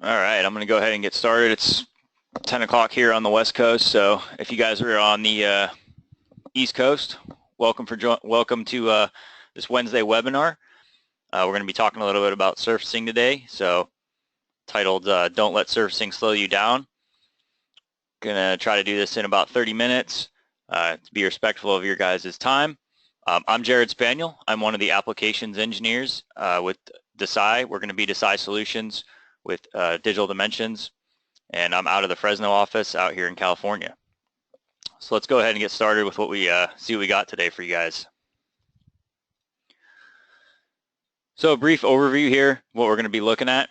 All right, I'm going to go ahead and get started. It's 10 o'clock here on the West Coast, so if you guys are on the East Coast, welcome to this Wednesday webinar. We're going to be talking a little bit about surfacing today, so titled Don't Let Surfacing Slow You Down. Going to try to do this in about 30 minutes to be respectful of your guys' time. I'm Jared Spaniel. I'm one of the applications engineers with Desai. We're going to be Desai Solutions with Digital Dimensions, and I'm out of the Fresno office out here in California. So let's go ahead and get started with what we see what we got today for you guys. So a brief overview here, what we're going to be looking at.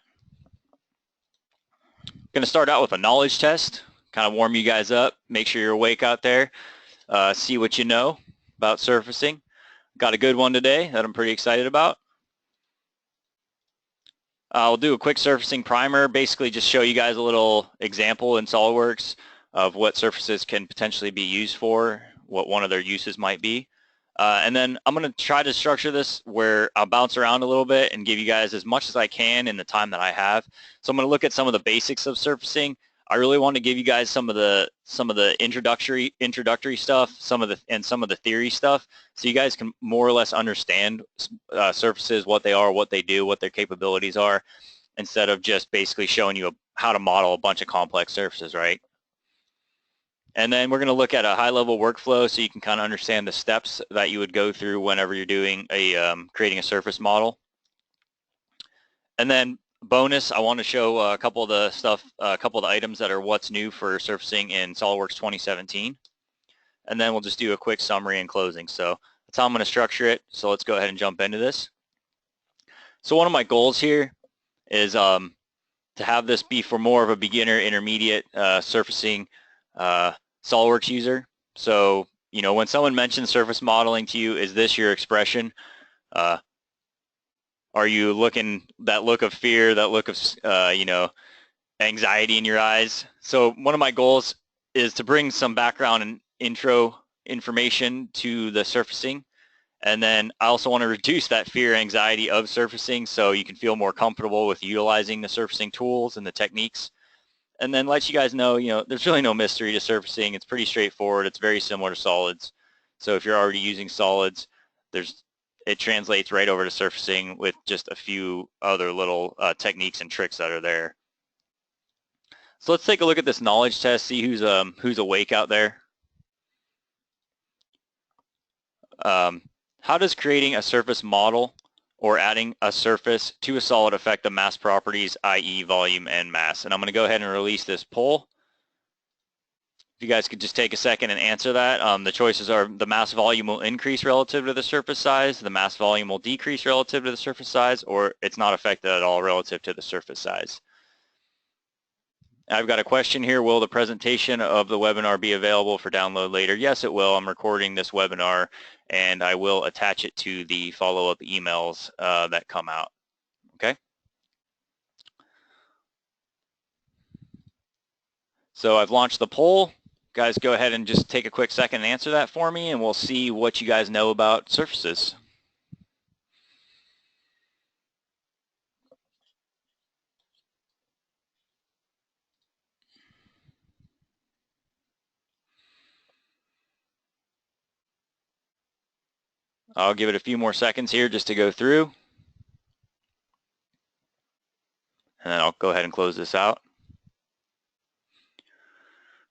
Going to start out with a knowledge test, kind of warm you guys up, make sure you're awake out there, see what you know about surfacing. Got a good one today that I'm pretty excited about. I'll do a quick surfacing primer, basically just show you guys a little example in SOLIDWORKS of what surfaces can potentially be used for, what one of their uses might be. And then I'm going to try to structure this where I'll bounce around a little bit and give you guys as much as I can in the time that I have. So I'm going to look at some of the basics of surfacing. I really want to give you guys some of the introductory stuff, some of the theory stuff, so you guys can more or less understand surfaces, what they are, what they do, what their capabilities are, instead of just basically showing you how to model a bunch of complex surfaces, right? And then we're going to look at a high-level workflow so you can kind of understand the steps that you would go through whenever you're doing creating a surface model. And then bonus, I want to show a couple of the items that are what's new for surfacing in SOLIDWORKS 2017. And then we'll just do a quick summary and closing. So that's how I'm going to structure it. So let's go ahead and jump into this. So one of my goals here is to have this be for more of a beginner, intermediate surfacing SOLIDWORKS user. So, you know, when someone mentions surface modeling to you, is this your expression? Are you looking that look of fear, that look of, you know, anxiety in your eyes? So one of my goals is to bring some background and intro information to the surfacing. And then I also want to reduce that fear, anxiety of surfacing so you can feel more comfortable with utilizing the surfacing tools and the techniques. And then let you guys know, you know, there's really no mystery to surfacing. It's pretty straightforward. It's very similar to solids. So if you're already using solids, it translates right over to surfacing with just a few other little techniques and tricks that are there. So let's take a look at this knowledge test, see who's awake out there. How does creating a surface model or adding a surface to a solid affect the mass properties, i.e. volume and mass? And I'm going to go ahead and release this poll. If you guys could just take a second and answer that. The choices are the mass volume will increase relative to the surface size, the mass volume will decrease relative to the surface size, or it's not affected at all relative to the surface size. I've got a question here. Will the presentation of the webinar be available for download later? Yes, it will. I'm recording this webinar and I will attach it to the follow-up emails that come out. Okay. So I've launched the poll. Guys, go ahead and just take a quick second and answer that for me, and we'll see what you guys know about surfaces. I'll give it a few more seconds here just to go through, and then I'll go ahead and close this out.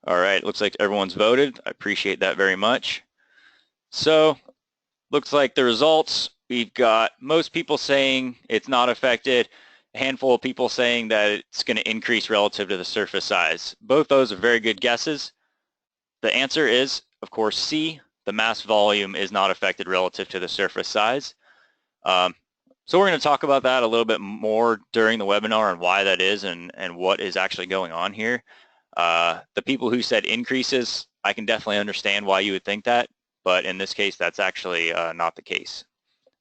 All right, looks like everyone's voted. I appreciate that very much. So, looks like the results, we've got most people saying it's not affected, a handful of people saying that it's going to increase relative to the surface size. Both those are very good guesses. The answer is, of course, C, the mass volume is not affected relative to the surface size. So we're going to talk about that a little bit more during the webinar and why that is and what is actually going on here. The people who said increases, I can definitely understand why you would think that, but in this case, that's actually not the case.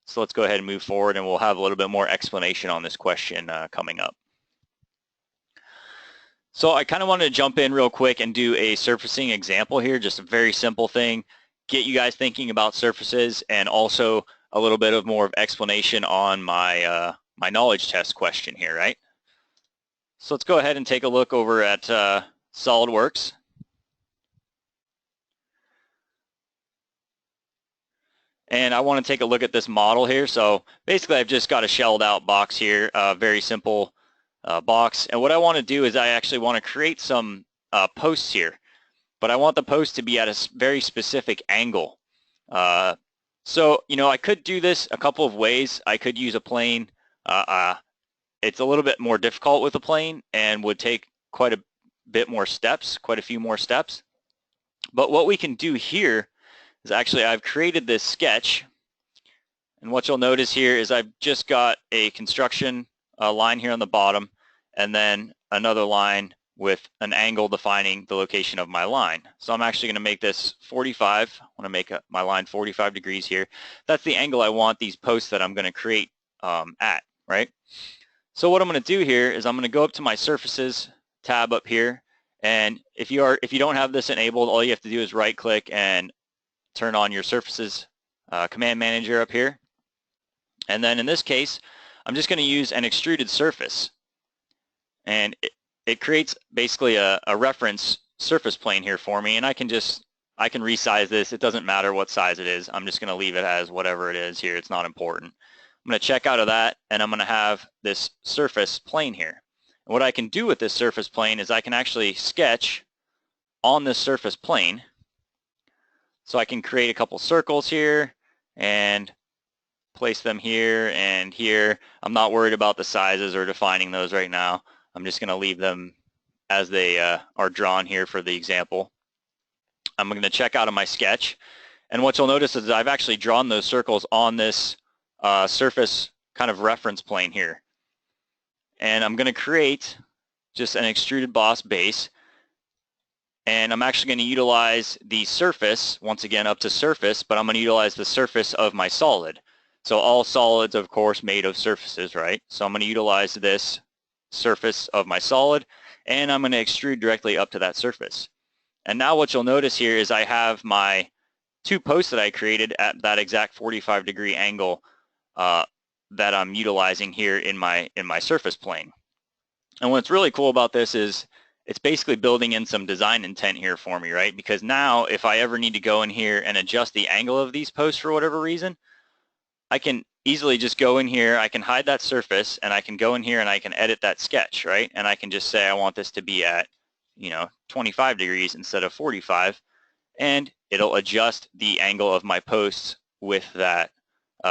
So let's go ahead and move forward, and we'll have a little bit more explanation on this question coming up. So I kind of wanted to jump in real quick and do a surfacing example here, just a very simple thing, get you guys thinking about surfaces, and also a little bit of more of explanation on my my knowledge test question here, right? So let's go ahead and take a look over at SolidWorks. And I want to take a look at this model here. So basically I've just got a shelled out box here, a very simple box. And what I want to do is I actually want to create some posts here. But I want the post to be at a very specific angle. So, I could do this a couple of ways. I could use a plane. It's a little bit more difficult with a plane and would take quite a bit more steps, quite a few more steps. But what we can do here is actually I've created this sketch. And what you'll notice here is I've just got a construction line here on the bottom and then another line with an angle defining the location of my line. So I'm actually going to make this 45. I want to make my line 45 degrees here. That's the angle I want these posts that I'm going to create at, right? So what I'm going to do here is I'm going to go up to my Surfaces tab up here, and if you don't have this enabled, all you have to do is right-click and turn on your Surfaces command manager up here. And then in this case, I'm just going to use an extruded surface, and it creates basically a reference surface plane here for me, and I can resize this. It doesn't matter what size it is. I'm just going to leave it as whatever it is here. It's not important. I'm going to check out of that, and I'm going to have this surface plane here. And what I can do with this surface plane is I can actually sketch on this surface plane. So I can create a couple circles here and place them here and here. I'm not worried about the sizes or defining those right now. I'm just going to leave them as they are drawn here for the example. I'm going to check out of my sketch, and what you'll notice is I've actually drawn those circles on this surface kind of reference plane here. And I'm going to create just an extruded boss base, and I'm actually going to utilize the surface, once again up to surface, but I'm going to utilize the surface of my solid. So all solids, of course, made of surfaces, right? So I'm going to utilize this surface of my solid, and I'm going to extrude directly up to that surface. And now what you'll notice here is I have my two posts that I created at that exact 45 degree angle that I'm utilizing here in my surface plane. And what's really cool about this is it's basically building in some design intent here for me, right? Because now if I ever need to go in here and adjust the angle of these posts for whatever reason, I can easily just go in here, I can hide that surface, and I can go in here and I can edit that sketch, right? And I can just say I want this to be at, 25 degrees instead of 45, and it'll adjust the angle of my posts with that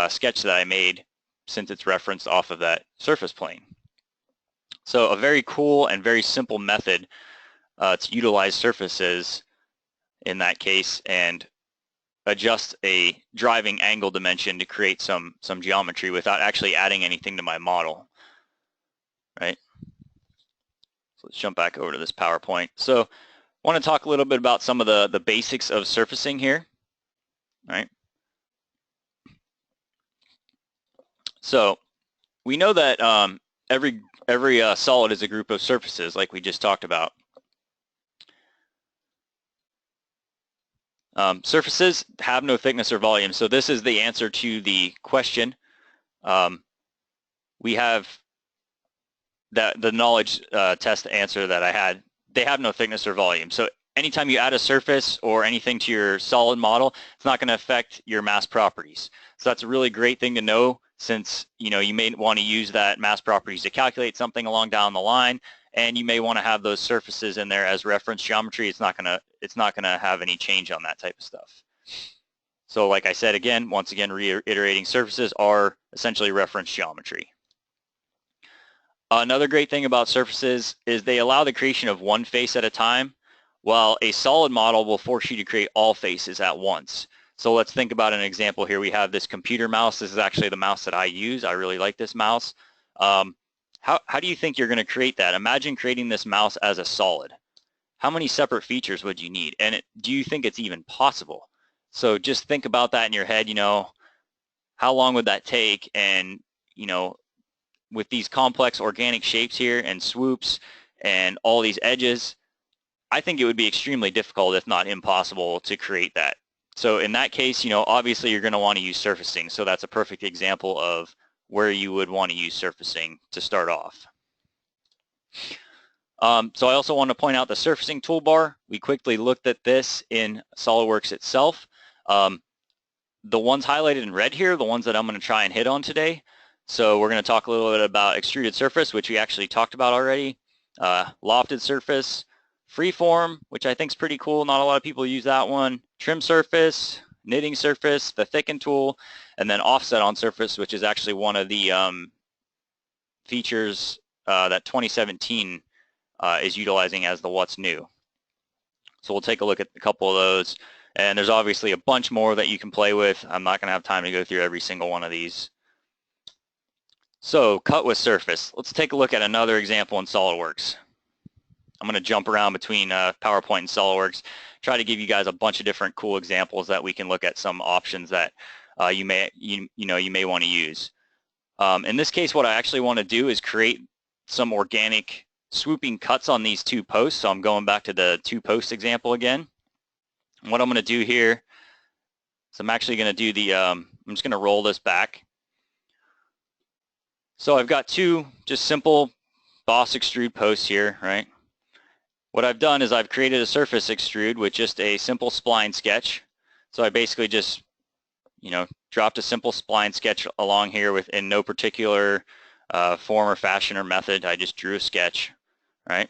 sketch that I made, since it's referenced off of that surface plane. So a very cool and very simple method to utilize surfaces in that case and adjust a driving angle dimension to create some geometry without actually adding anything to my model, right? So let's jump back over to this PowerPoint. So I want to talk a little bit about some of the basics of surfacing here, right? So we know that every solid is a group of surfaces, like we just talked about. Surfaces have no thickness or volume, so this is the answer to the question. We have the knowledge test answer that I had. They have no thickness or volume. So anytime you add a surface or anything to your solid model, it's not going to affect your mass properties. So that's a really great thing to know, since you may want to use that mass properties to calculate something along down the line, and you may want to have those surfaces in there as reference geometry. It's not gonna have any change on that type of stuff. So like I said, once again, reiterating, surfaces are essentially reference geometry. Another great thing about surfaces is they allow the creation of one face at a time, while a solid model will force you to create all faces at once. So let's think about an example here. We have this computer mouse. This is actually the mouse that I use. I really like this mouse. How do you think you're going to create that? Imagine creating this mouse as a solid. How many separate features would you need? And do you think it's even possible? So just think about that in your head, how long would that take? And, with these complex organic shapes here and swoops and all these edges, I think it would be extremely difficult, if not impossible, to create that. So in that case, obviously you're going to want to use surfacing. So that's a perfect example of where you would want to use surfacing to start off. So I also want to point out the surfacing toolbar. We quickly looked at this in SOLIDWORKS itself. The ones highlighted in red here, the ones that I'm going to try and hit on today. So we're going to talk a little bit about extruded surface, which we actually talked about already, lofted surface, freeform, which I think is pretty cool. Not a lot of people use that one, trim surface, knitting surface, the thicken tool, and then offset on surface, which is actually one of the features that 2017 is utilizing as the what's new. So we'll take a look at a couple of those. And there's obviously a bunch more that you can play with. I'm not going to have time to go through every single one of these. So cut with surface. Let's take a look at another example in SOLIDWORKS. I'm going to jump around between PowerPoint and SOLIDWORKS, try to give you guys a bunch of different cool examples that we can look at some options that you may want to use. In this case, what I actually want to do is create some organic swooping cuts on these two posts. So I'm going back to the two post example again. And what I'm going to do here is I'm actually going to do the, I'm just going to roll this back. So I've got two just simple boss extrude posts here, right? What I've done is I've created a surface extrude with just a simple spline sketch. So I basically just, dropped a simple spline sketch along here in no particular form or fashion or method. I just drew a sketch, right?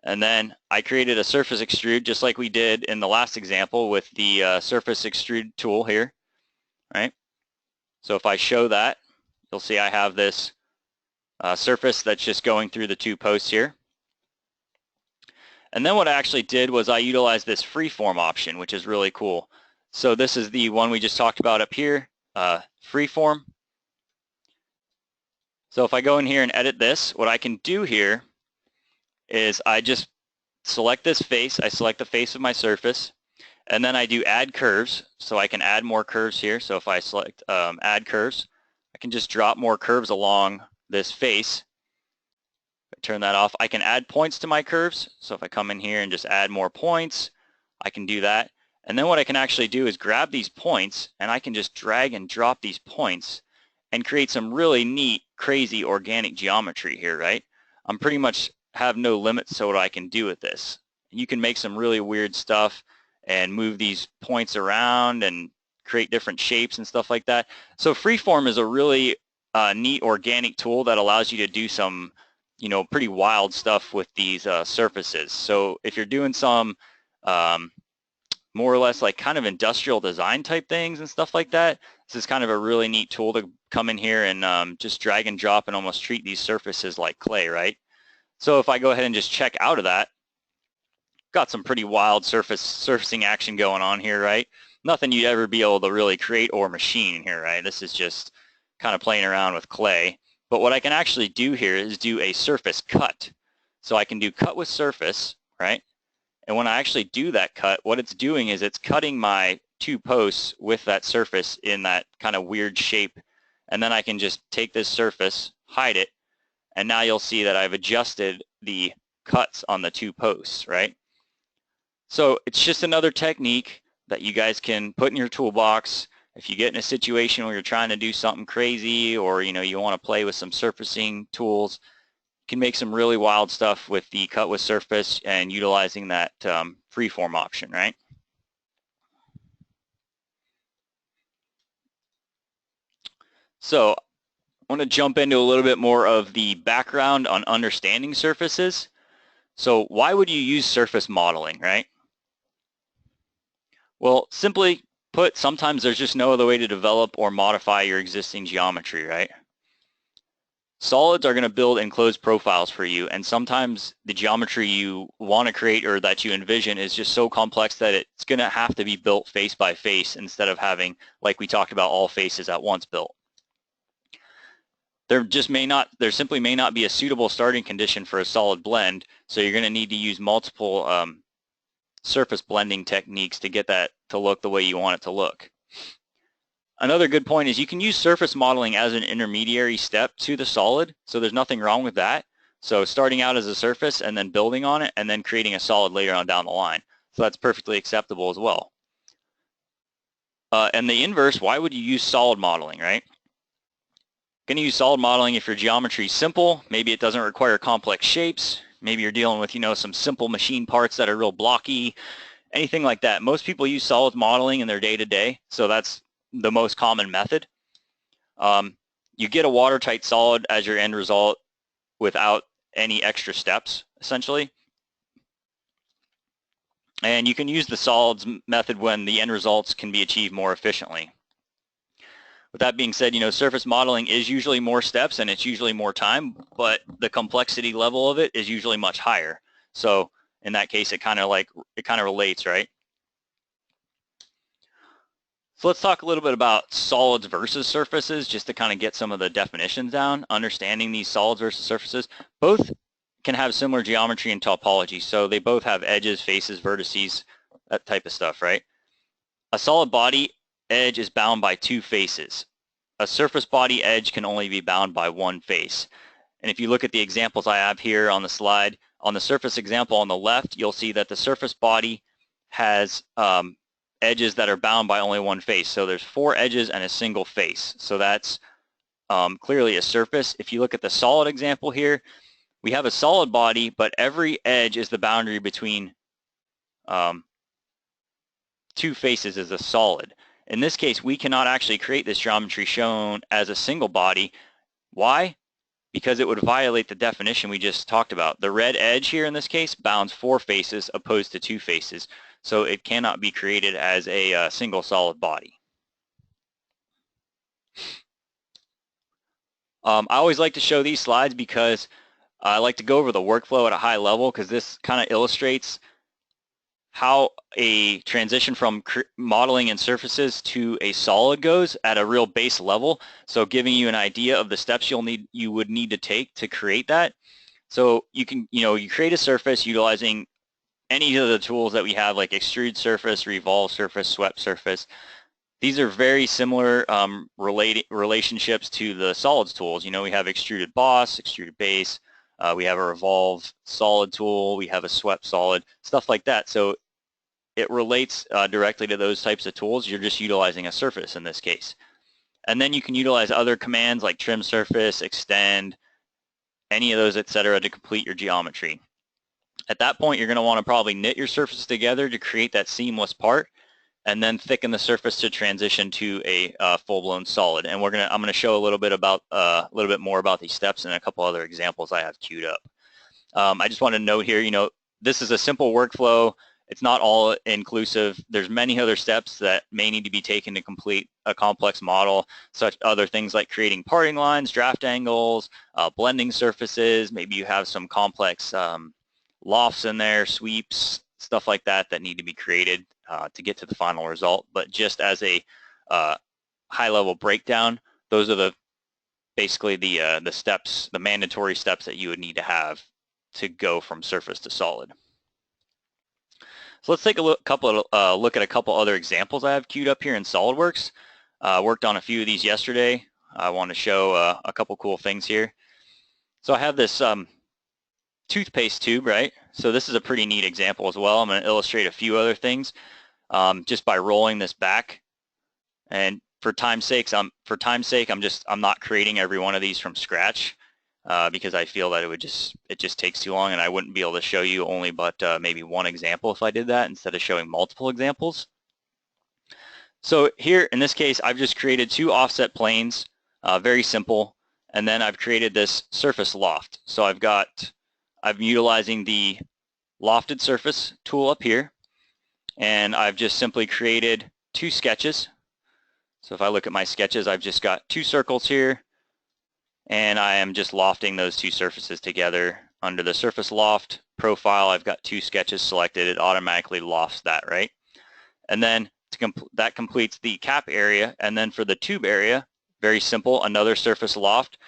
And then I created a surface extrude just like we did in the last example with the surface extrude tool here, right? So if I show that, you'll see I have this surface that's just going through the two posts here. And then what I actually did was I utilized this freeform option, which is really cool. So this is the one we just talked about up here, freeform. So if I go in here and edit this, what I can do here is I just select this face, I select the face of my surface, and then I do add curves, so I can add more curves here. So if I select add curves, I can just drop more curves along this face. If I turn that off, I can add points to my curves. So if I come in here and just add more points, I can do that. And then what I can actually do is grab these points and I can just drag and drop these points and create some really neat, crazy organic geometry here, right? I'm pretty much have no limits to what I can do with this. You can make some really weird stuff and move these points around and create different shapes and stuff like that. So freeform is a really neat organic tool that allows you to do some, pretty wild stuff with these surfaces. So if you're doing some more or less like kind of industrial design type things and stuff like that, this is kind of a really neat tool to come in here and just drag and drop and almost treat these surfaces like clay, right? So if I go ahead and just check out of that, got some pretty wild surfacing action going on here, right? Nothing you'd ever be able to really create or machine here, right? This is just kind of playing around with clay. But what I can actually do here is do a surface cut. So I can do cut with surface, right? And when I actually do that cut, what it's doing is it's cutting my two posts with that surface in that kind of weird shape. And then I can just take this surface, hide it, and now you'll see that I've adjusted the cuts on the two posts, right? So it's just another technique that you guys can put in your toolbox. If you get in a situation where you're trying to do something crazy or you want to play with some surfacing tools, you can make some really wild stuff with the cut with surface and utilizing that freeform option, right? So I want to jump into a little bit more of the background on understanding surfaces. So why would you use surface modeling, right? Well, simply put, sometimes there's just no other way to develop or modify your existing geometry, right? Solids are going to build enclosed profiles for you, and sometimes the geometry you want to create or that you envision is just so complex that it's going to have to be built face by face instead of having, like we talked about, all faces at once built. There simply may not be a suitable starting condition for a solid blend, so you're going to need to use multiple surface blending techniques to get that to look the way you want it to look. Another good point is you can use surface modeling as an intermediary step to the solid, so there's nothing wrong with that. So starting out as a surface and then building on it and then creating a solid later on down the line. So that's perfectly acceptable as well. And the inverse, why would you use solid modeling, right? Going to use solid modeling if your geometry is simple, maybe it doesn't require complex shapes, Maybe you're dealing with, some simple machine parts that are real blocky, anything like that. Most people use solids modeling in their day-to-day, so that's the most common method. You get a watertight solid as your end result without any extra steps, essentially. And you can use the solids method when the end results can be achieved more efficiently. With that being said, surface modeling is usually more steps and it's usually more time, but the complexity level of it is usually much higher. So in that case, it kind of relates, right? So let's talk a little bit about solids versus surfaces, just to kind of get some of the definitions down. Understanding these solids versus surfaces, both can have similar geometry and topology. So they both have edges, faces, vertices, that type of stuff, right? A solid body edge is bound by two faces. A surface body edge can only be bound by one face. And if you look at the examples I have here on the slide, on the surface example on the left, you'll see that the surface body has edges that are bound by only one face. So there's 4 edges and a single face. So that's clearly a surface. If you look at the solid example here, we have a solid body, but every edge is the boundary between two faces is a solid. In this case, we cannot actually create this geometry shown as a single body. Why? Because it would violate the definition we just talked about. The red edge here in this case bounds 4 faces opposed to 2 faces. So it cannot be created as a single solid body. I always like to show these slides because I like to go over the workflow at a high level, because this kind of illustrates how a transition from modeling and surfaces to a solid goes at a real base level. So giving you an idea of the steps you would need to take to create that. So you can, you create a surface utilizing any of the tools that we have, like extrude surface, revolve surface, swept surface. These are very similar relationships to the solids tools. We have extruded boss, extruded base, we have a revolve solid tool, we have a swept solid, stuff like that. So it relates directly to those types of tools. You're just utilizing a surface in this case. And then you can utilize other commands like trim surface, extend, any of those, etc., to complete your geometry. At that point, you're going to want to probably knit your surfaces together to create that seamless part, and then thicken the surface to transition to a full-blown solid. And I'm going to show a little bit more about these steps and a couple other examples I have queued up. I just want to note here, this is a simple workflow. It's not all inclusive. There's many other steps that may need to be taken to complete a complex model, such other things like creating parting lines, draft angles, blending surfaces. Maybe you have some complex lofts in there, sweeps, stuff like that need to be created to get to the final result. But just as a high-level breakdown, those are basically the steps, the mandatory steps that you would need to have to go from surface to solid. So let's take a look at a couple other examples I have queued up here in SolidWorks. Worked on a few of these yesterday. I want to show a couple cool things here. So I have this toothpaste tube, right? So this is a pretty neat example as well. I'm going to illustrate a few other things just by rolling this back. And for time's sake, I'm not creating every one of these from scratch. Because I feel that it just takes too long, and I wouldn't be able to show you only but maybe one example if I did that instead of showing multiple examples. So here in this case, I've just created 2 offset planes, very simple, and then I've created this surface loft. So I'm utilizing the lofted surface tool up here, and I've just simply created 2 sketches. So if I look at my sketches, I've just got 2 circles here, and I am just lofting those 2 surfaces together. Under the surface loft profile, I've got 2 sketches selected. It automatically lofts that, right? And then that completes the cap area. And then for the tube area, very simple, another surface loft.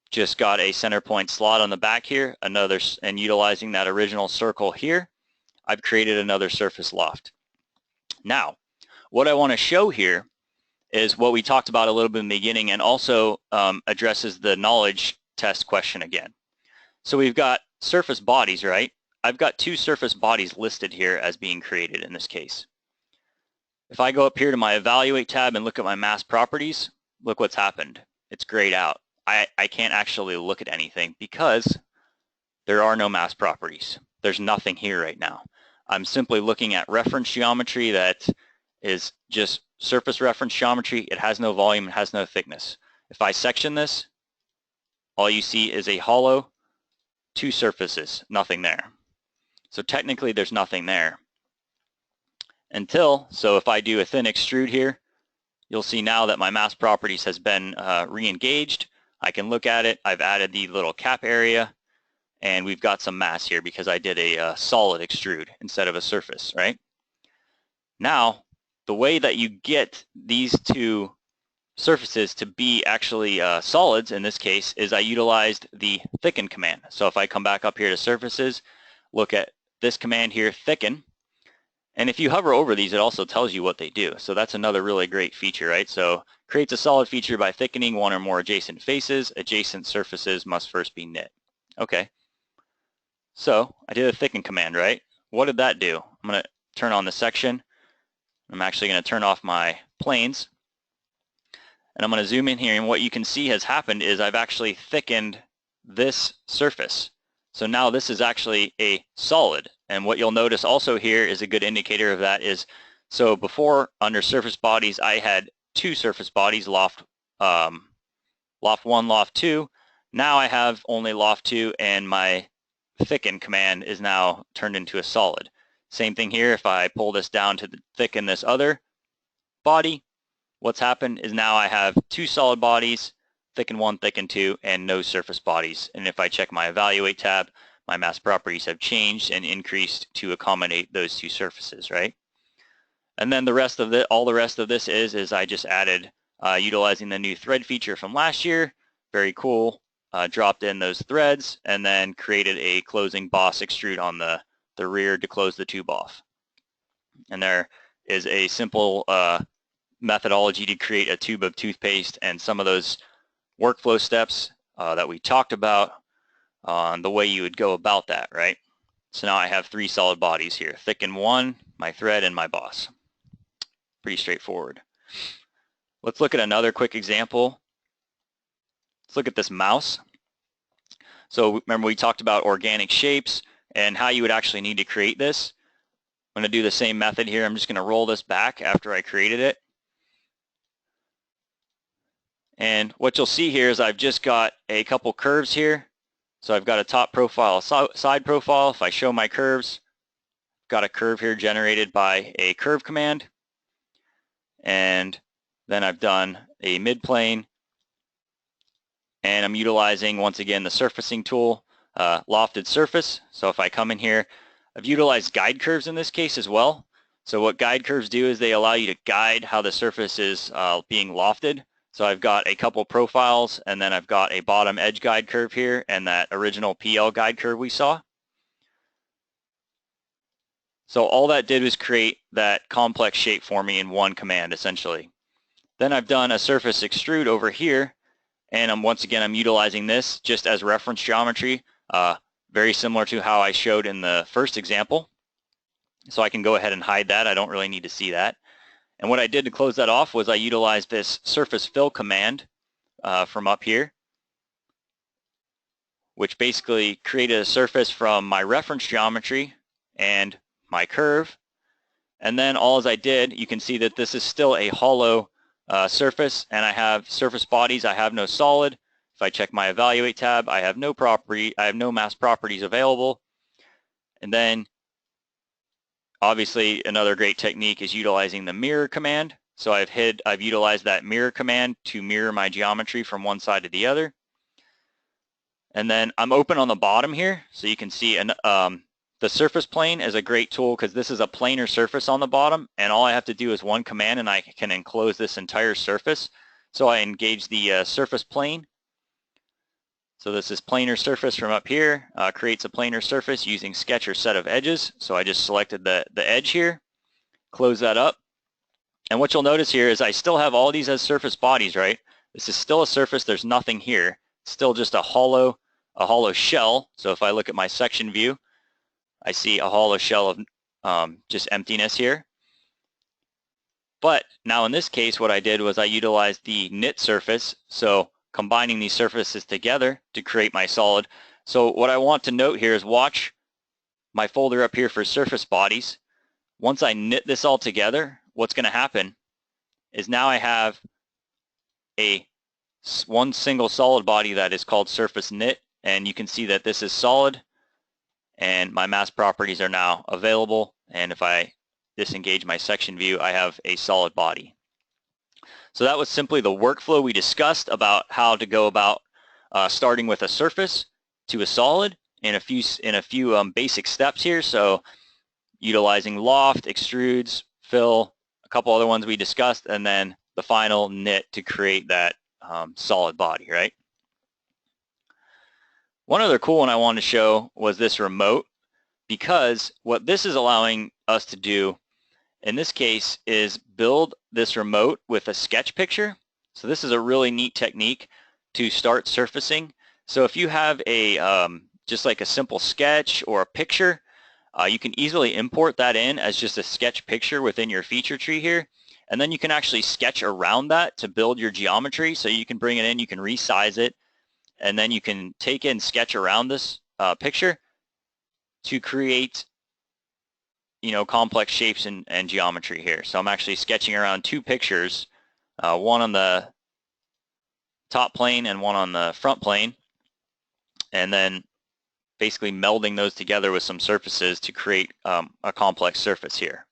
Just got a center point slot on the back here, and utilizing that original circle here, I've created another surface loft. Now, what I want to show here is what we talked about a little bit in the beginning, and also addresses the knowledge test question again. So we've got surface bodies, right? I've got 2 surface bodies listed here as being created in this case. If I go up here to my Evaluate tab and look at my mass properties, look what's happened. It's grayed out. I can't actually look at anything because there are no mass properties. There's nothing here right now. I'm simply looking at reference geometry that is just surface reference geometry. It has no volume, it has no thickness. If I section this, all you see is a hollow, two surfaces, nothing there. So technically there's nothing there. So if I do a thin extrude here, you'll see now that my mass properties has been re-engaged. I can look at it. I've added the little cap area, and we've got some mass here because I did a solid extrude instead of a surface, right? Now, the way that you get these two surfaces to be actually solids in this case is I utilized the thicken command. So if I come back up here to surfaces, look at this command here, thicken, and if you hover over these, it also tells you what they do. So that's another really great feature, right? So creates a solid feature by thickening one or more adjacent faces. Adjacent surfaces must first be knit. Okay. So I did a thicken command, right? What did that do? I'm going to turn on the section. I'm actually going to turn off my planes. And I'm going to zoom in here, and what you can see has happened is I've actually thickened this surface. So now this is actually a solid. And what you'll notice also here is a good indicator of that is, so before under surface bodies, I had two surface bodies, loft 1, loft 2. Now I have only loft 2, and my thicken command is now turned into a solid. Same thing here, if I pull this down to thicken this other body, what's happened is now I have two solid bodies, thicken 1, thicken 2, and no surface bodies. And if I check my evaluate tab, my mass properties have changed and increased to accommodate those two surfaces, right? And then the rest of all the rest of this is I just added utilizing the new thread feature from last year. Very cool. Dropped in those threads and then created a closing boss extrude on the rear to close the tube off. And there is a simple methodology to create a tube of toothpaste and some of those workflow steps that we talked about on the way you would go about that, right? So now I have 3 solid bodies here, thicken 1, my thread, and my boss. Pretty straightforward. Let's look at another quick example. Let's look at this mouse. So remember we talked about organic shapes and how you would actually need to create this. I'm going to do the same method here. I'm just going to roll this back after I created it. And what you'll see here is I've just got a couple curves here. So I've got a top profile, side profile. If I show my curves, got a curve here generated by a curve command. And then I've done a mid-plane. And I'm utilizing, once again, the surfacing tool, lofted surface. So if I come in here, I've utilized guide curves in this case as well. So what guide curves do is they allow you to guide how the surface is being lofted. So I've got a couple profiles, and then I've got a bottom edge guide curve here and that original PL guide curve we saw. So all that did was create that complex shape for me in one command, essentially. Then I've done a surface extrude over here, and once again, I'm utilizing this just as reference geometry, very similar to how I showed in the first example. So I can go ahead and hide that. I don't really need to see that. And what I did to close that off was I utilized this surface fill command from up here, which basically created a surface from my reference geometry and my curve. And then all as I did, you can see that this is still a hollow surface, and I have surface bodies. I have no solid. If I check my evaluate tab, I have no property. I have no mass properties available. And then obviously, another great technique is utilizing the mirror command. So I've utilized that mirror command to mirror my geometry from one side to the other. And then I'm open on the bottom here, so you can see the surface plane is a great tool because this is a planar surface on the bottom, and all I have to do is one command and I can enclose this entire surface. So I engage the surface plane. So this is planar surface from up here, creates a planar surface using sketch or set of edges. So I just selected the edge here, close that up. And what you'll notice here is I still have all these as surface bodies, right? This is still a surface, there's nothing here. It's still just a hollow shell. So if I look at my section view, I see a hollow shell of just emptiness here. But now in this case, what I did was I utilized the knit surface. So combining these surfaces together to create my solid. So what I want to note here is watch my folder up here for surface bodies. Once I knit this all together, what's going to happen is now I have one single solid body that is called surface knit, and you can see that this is solid and my mask properties are now available, and if I disengage my section view, I have a solid body. So that was simply the workflow we discussed about how to go about starting with a surface to a solid in a few basic steps here. So utilizing loft, extrudes, fill, a couple other ones we discussed, and then the final knit to create that solid body, right? One other cool one I wanted to show was this remote, because what this is allowing us to do in this case is build this remote with a sketch picture. So this is a really neat technique to start surfacing. So if you have a just like a simple sketch or a picture, you can easily import that in as just a sketch picture within your feature tree here. And then you can actually sketch around that to build your geometry. So you can bring it in, you can resize it, and then you can take in sketch around this picture to create, you know, complex shapes and geometry here. So I'm actually sketching around two pictures, one on the top plane and one on the front plane, and then basically melding those together with some surfaces to create a complex surface here.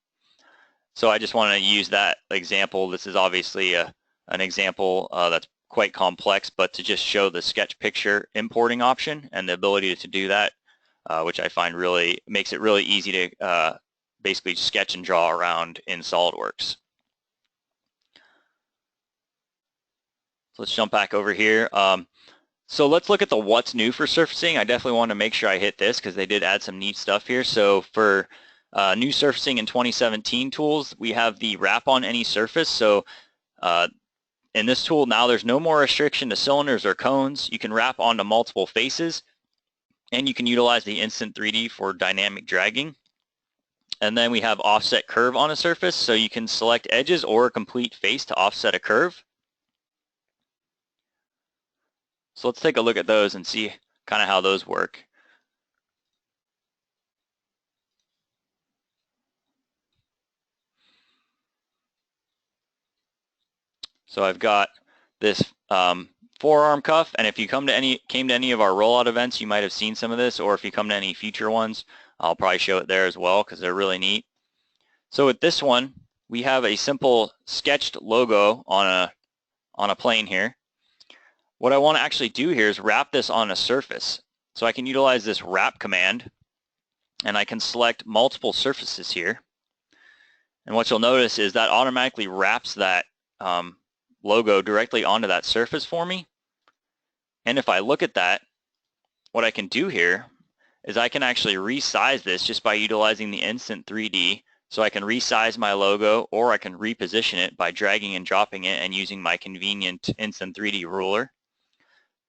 So I just want to use that example. This is obviously an example that's quite complex, but to just show the sketch picture importing option and the ability to do that, which I find really makes it really easy to basically sketch and draw around in SOLIDWORKS. So let's jump back over here. So let's look at the what's new for surfacing. I definitely want to make sure I hit this because they did add some neat stuff here. So for new surfacing in 2017 tools, we have the wrap on any surface. So in this tool now there's no more restriction to cylinders or cones. You can wrap onto multiple faces, and you can utilize the Instant 3D for dynamic dragging. And then we have offset curve on a surface, so you can select edges or a complete face to offset a curve. So let's take a look at those and see kind of how those work. So I've got this forearm cuff, and if you came to any of our rollout events, you might have seen some of this, or if you come to any future ones, I'll probably show it there as well because they're really neat. So with this one, we have a simple sketched logo on a plane here. What I want to actually do here is wrap this on a surface. So I can utilize this wrap command, and I can select multiple surfaces here. And what you'll notice is that automatically wraps that logo directly onto that surface for me. And if I look at that, what I can do here is I can actually resize this just by utilizing the Instant 3D. So I can resize my logo, or I can reposition it by dragging and dropping it and using my convenient Instant 3D ruler.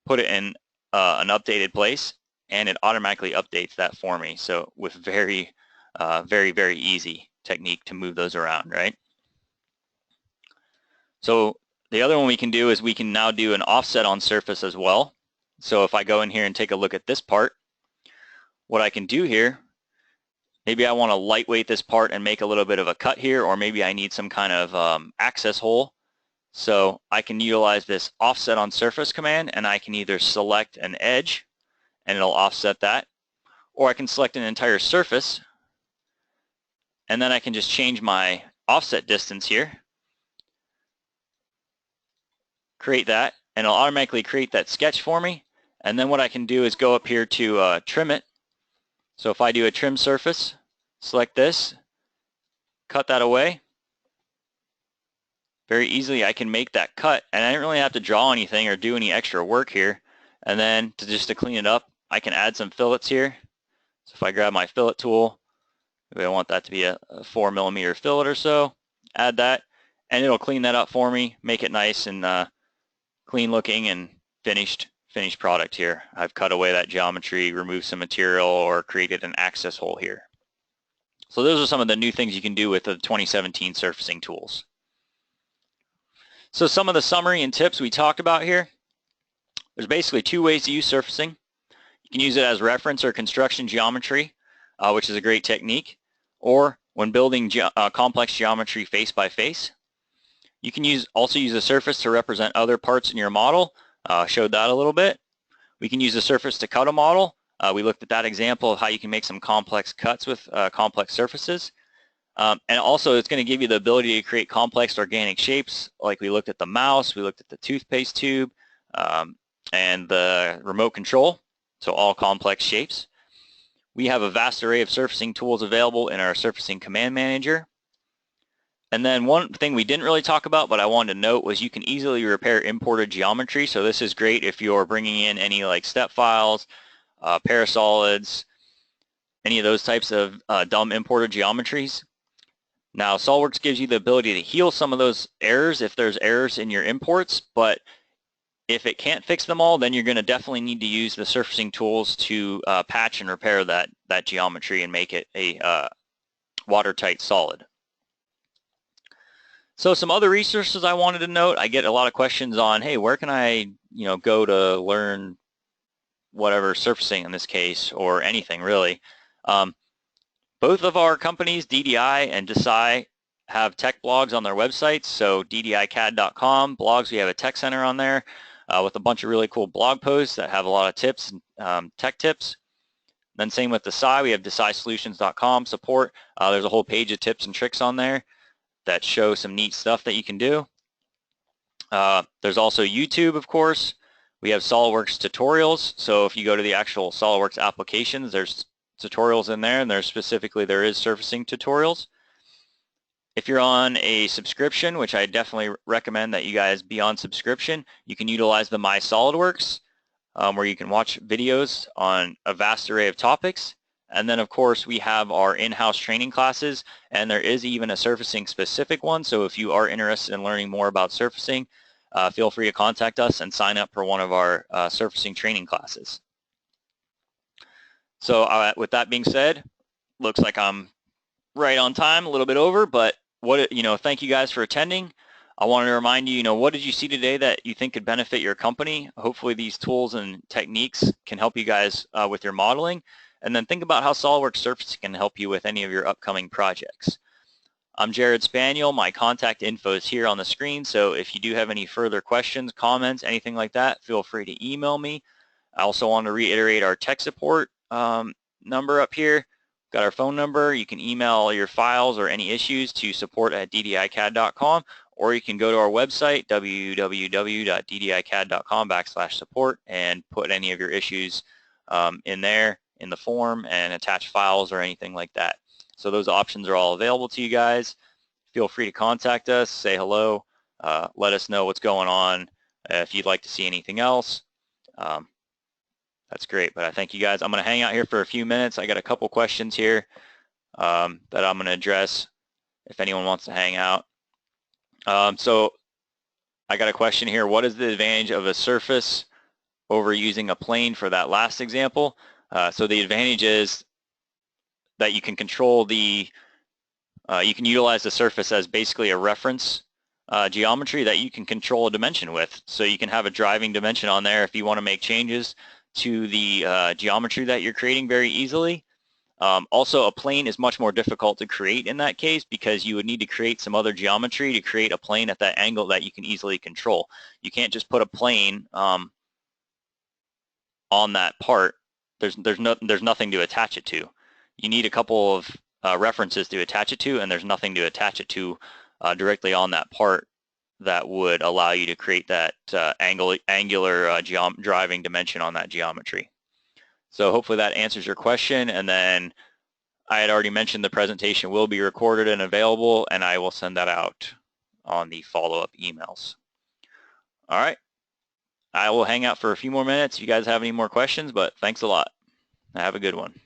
Put it in an updated place, and it automatically updates that for me. So with very, very easy technique to move those around, right? So the other one we can do is we can now do an offset on surface as well. So if I go in here and take a look at this part, what I can do here, maybe I want to lightweight this part and make a little bit of a cut here, or maybe I need some kind of access hole. So I can utilize this offset on surface command, and I can either select an edge and it'll offset that, or I can select an entire surface, and then I can just change my offset distance here, create that, and it'll automatically create that sketch for me. And then what I can do is go up here to trim it. So if I do a trim surface, select this, cut that away, very easily I can make that cut, and I don't really have to draw anything or do any extra work here. And then to clean it up, I can add some fillets here. So if I grab my fillet tool, maybe I want that to be a 4mm fillet or so, add that, and it'll clean that up for me, make it nice and clean looking and finished product here. I've cut away that geometry, removed some material, or created an access hole here. So those are some of the new things you can do with the 2017 surfacing tools. So some of the summary and tips we talked about here. There's basically two ways to use surfacing. You can use it as reference or construction geometry, which is a great technique, or when building complex geometry face by face. You can also use a surface to represent other parts in your model. Showed that a little bit. We can use a surface to cut a model. We looked at that example of how you can make some complex cuts with complex surfaces. And also it's going to give you the ability to create complex organic shapes, like we looked at the mouse, we looked at the toothpaste tube, and the remote control, so all complex shapes. We have a vast array of surfacing tools available in our Surfacing Command Manager. And then one thing we didn't really talk about, but I wanted to note, was you can easily repair imported geometry. So this is great if you're bringing in any like step files, parasolids, any of those types of dumb imported geometries. Now, SOLIDWORKS gives you the ability to heal some of those errors if there's errors in your imports, but if it can't fix them all, then you're going to definitely need to use the surfacing tools to patch and repair that geometry and make it a watertight solid. So some other resources I wanted to note, I get a lot of questions on, hey, where can I go to learn whatever surfacing in this case, or anything really. Both of our companies, DDI and Desai, have tech blogs on their websites. So ddicad.com blogs, we have a tech center on there with a bunch of really cool blog posts that have a lot of tips, tech tips. Then same with Desai, we have desaisolutions.com support. There's a whole page of tips and tricks on there that show some neat stuff that you can do. There's also YouTube, of course. We have SOLIDWORKS tutorials. So if you go to the actual SOLIDWORKS applications, there's tutorials in there, and there is surfacing tutorials. If you're on a subscription, which I definitely recommend that you guys be on subscription, you can utilize the My SOLIDWORKS, where you can watch videos on a vast array of topics. And then, of course, we have our in-house training classes, and there is even a surfacing specific one. So if you are interested in learning more about surfacing, feel free to contact us and sign up for one of our surfacing training classes. So with that being said, looks like I'm right on time, a little bit over, but thank you guys for attending. I wanted to remind you, what did you see today that you think could benefit your company? Hopefully these tools and techniques can help you guys with your modeling. And then think about how SOLIDWORKS Surfacing can help you with any of your upcoming projects. I'm Jared Spaniel. My contact info is here on the screen, so if you do have any further questions, comments, anything like that, feel free to email me. I also want to reiterate our tech support number up here. We've got our phone number. You can email your files or any issues to support@ddicad.com, or you can go to our website, www.ddicad.com/support, and put any of your issues in there in the form and attach files or anything like that. So those options are all available to you guys. Feel free to contact us, say hello, let us know what's going on. If you'd like to see anything else, that's great. But I thank you guys. I'm going to hang out here for a few minutes. I got a couple questions here that I'm going to address if anyone wants to hang out. So I got a question here. What is the advantage of a surface over using a plane for that last example? So the advantage is that you can control you can utilize the surface as basically a reference geometry that you can control a dimension with. So you can have a driving dimension on there if you want to make changes to the geometry that you're creating very easily. Also, a plane is much more difficult to create in that case because you would need to create some other geometry to create a plane at that angle that you can easily control. You can't just put a plane on that part. There's nothing to attach it to. You need a couple of references to attach it to, and there's nothing to attach it to directly on that part that would allow you to create that angular driving dimension on that geometry. So hopefully that answers your question. And then I had already mentioned the presentation will be recorded and available, and I will send that out on the follow-up emails. All right. I will hang out for a few more minutes if you guys have any more questions, but thanks a lot. Have a good one.